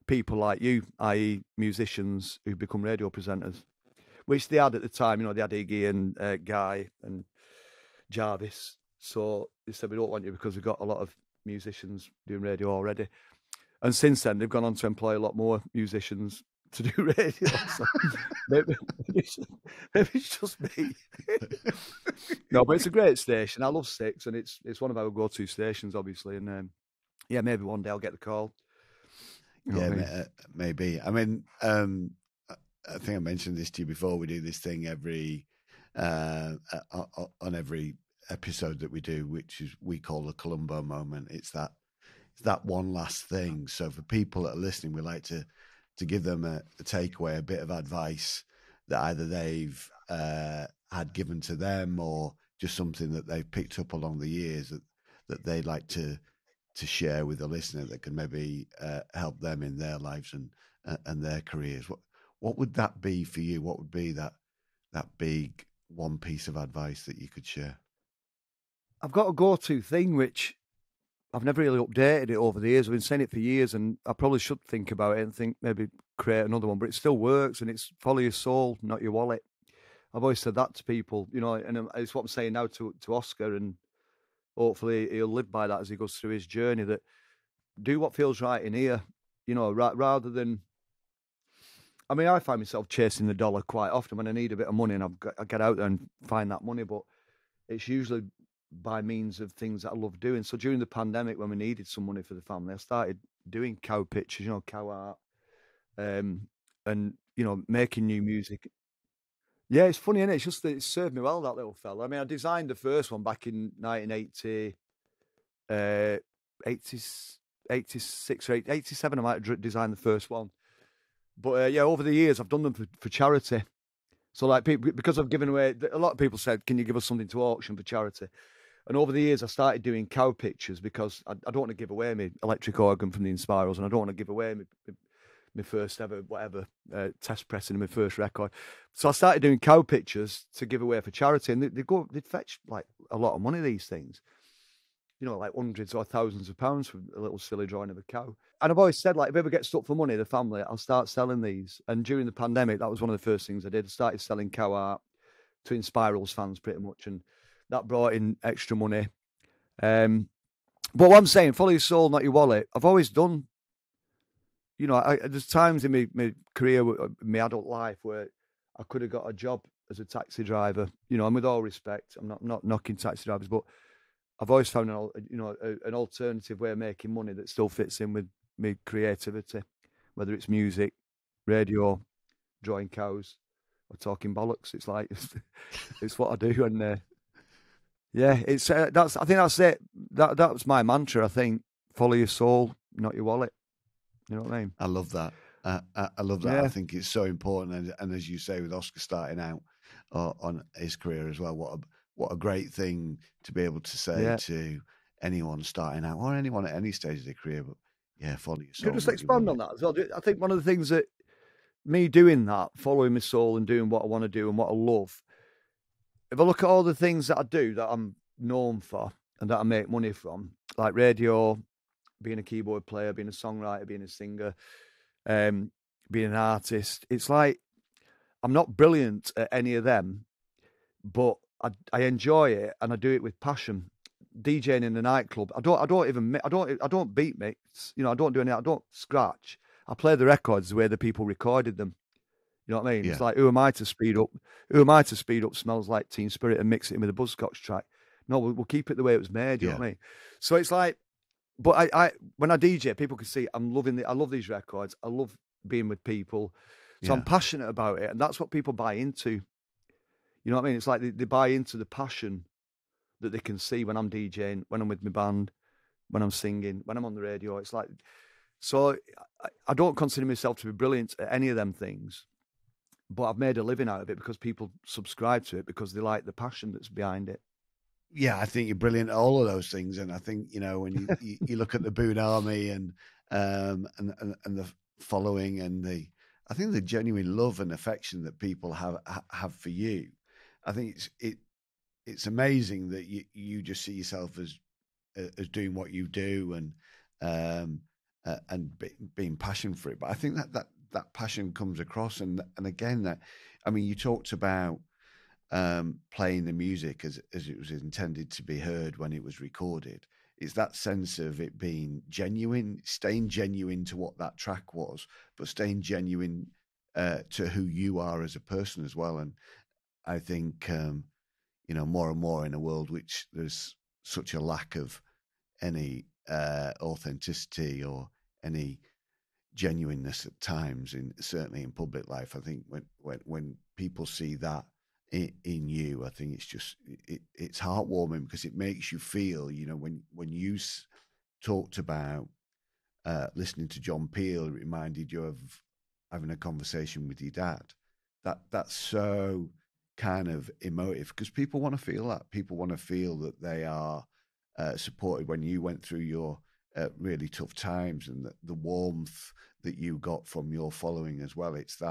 people like you, i.e. musicians, who become radio presenters, which they had at the time. You know, they had Iggy and Guy and Jarvis. So they said, we don't want you because we've got a lot of musicians doing radio already. And since then, they've gone on to employ a lot more musicians to do radio. So maybe it's just me. No, but it's a great station. I love 6, and it's one of our go-to stations, obviously. And yeah, maybe one day I'll get the call. Maybe. I mean, I think I mentioned this to you before. We do this thing every on every episode that we do, which is we call the Columbo moment. It's that one last thing. So for people that are listening, we like to give them a takeaway, a bit of advice that either they've had given to them or just something that they've picked up along the years that they'd like to share with the listener that can maybe help them in their lives and their careers. What would that be for you? What would be that big one piece of advice that you could share? I've got a go-to thing, which I've never really updated it over the years. I've been saying it for years, and I probably should think about it and think maybe create another one, but it still works, and it's follow your soul, not your wallet. I've always said that to people, you know, and it's what I'm saying now to Oscar, and hopefully he'll live by that as he goes through his journey, that do what feels right in here, you know, rather than, I mean, I find myself chasing the dollar quite often when I need a bit of money, and I get out there and find that money, but it's usually by means of things that I love doing. So during the pandemic, when we needed some money for the family, I started doing cow pictures, you know, cow art, and, you know, making new music. Yeah, it's funny, isn't it? It's just that it served me well, that little fella. I mean, I designed the first one back in 1980, 86 or 87. I might have designed the first one. But yeah, over the years, I've done them for charity. So like people, because I've given away, a lot of people said, can you give us something to auction for charity? And over the years, I started doing cow pictures because I don't want to give away my electric organ from the Inspirals, and I don't want to give away my first ever, whatever, test pressing of my first record. So I started doing cow pictures to give away for charity, and they'd fetch like a lot of money, these things. You know, like hundreds or thousands of pounds for a little silly drawing of a cow. And I've always said, like, if I ever get stuck for money, the family, I'll start selling these. And during the pandemic, that was one of the first things I did. I started selling cow art to Inspirals fans pretty much, and that brought in extra money. But what I'm saying, follow your soul, not your wallet. I've always done, you know, there's times in my career, my adult life, where I could have got a job as a taxi driver, you know, and with all respect, I'm not knocking taxi drivers, but I've always found an alternative way of making money that still fits in with my creativity, whether it's music, radio, drawing cows, or talking bollocks. It's like it's what I do, and yeah, it's I think that's it. That's my mantra. I think follow your soul, not your wallet. You know what I mean? I love that. I love that. Yeah. I think it's so important, and as you say, with Oscar starting out on his career as well, what a great thing to be able to say to anyone starting out or anyone at any stage of their career. But yeah, follow your soul. Could just expand on that as well. I think one of the things that me doing that, following my soul and doing what I want to do and what I love, if I look at all the things that I do that I'm known for and that I make money from, like radio, being a keyboard player, being a songwriter, being a singer, being an artist, it's like I'm not brilliant at any of them, but I enjoy it and I do it with passion. DJing in the nightclub, I don't beat mix, you know, I don't do any, I don't scratch. I play the records the way the people recorded them. You know what I mean? Yeah. It's like, who am I to speed up? Who am I to speed up Smells Like Teen Spirit and mix it in with a Buzzcocks track? No, we'll keep it the way it was made. You know what I mean? So it's like, but I when I DJ, people can see I love these records. I love being with people. So I'm passionate about it, and that's what people buy into. You know what I mean? It's like they buy into the passion that they can see when I'm DJing, when I'm with my band, when I'm singing, when I'm on the radio. It's like, so I don't consider myself to be brilliant at any of them things, but I've made a living out of it because people subscribe to it because they like the passion that's behind it. Yeah, I think you're brilliant at all of those things, and I think, you know, when you look at the Boon Army and the following and I think the genuine love and affection that people have for you, I think it's amazing that you just see yourself as doing what you do and being passionate for it. But I think that passion comes across, and again, that, I mean, you talked about playing the music as it was intended to be heard when it was recorded. It's that sense of it being genuine, staying genuine to what that track was, but staying genuine to who you are as a person as well. And I think, more and more in a world which there's such a lack of any authenticity or any genuineness at times, certainly in public life. I think when people see that in you, I think it's heartwarming, because it makes you feel, when you talked about listening to John Peel, it reminded you of having a conversation with your dad. That's so kind of emotive, because people want to feel that. People want to feel that they are supported when you went through your really tough times, and the warmth that you got from your following as well. It's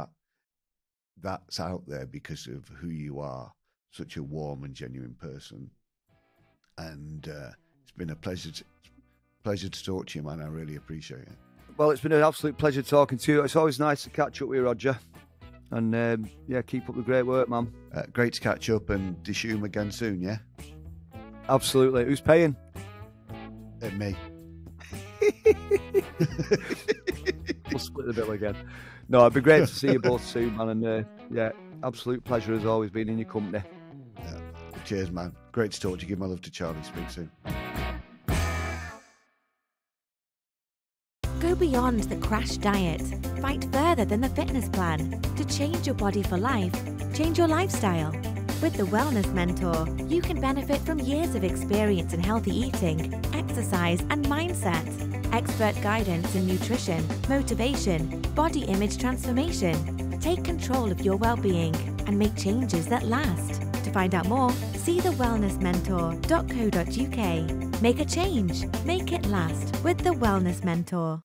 that's out there because of who you are, such a warm and genuine person. And it's been a pleasure to talk to you, man. I really appreciate it. Well, it's been an absolute pleasure talking to you. It's always nice to catch up with you, Roger. And keep up the great work, man. Great to catch up, and dishoom again soon, yeah? Absolutely. Who's paying? Me. We'll split the bill again. No, it'd be great to see you both soon, man. And absolute pleasure as always being in your company. Cheers, man. Great to talk to you. Give my love to Charlie. Speak soon. Go beyond the crash diet. Fight further than the fitness plan. To change your body for life, change your lifestyle. With the Wellness Mentor, you can benefit from years of experience in healthy eating, exercise and mindset. Expert guidance in nutrition, motivation, body image transformation. Take control of your well-being and make changes that last. To find out more, see thewellnessmentor.co.uk. Make a change. Make it last with the Wellness Mentor.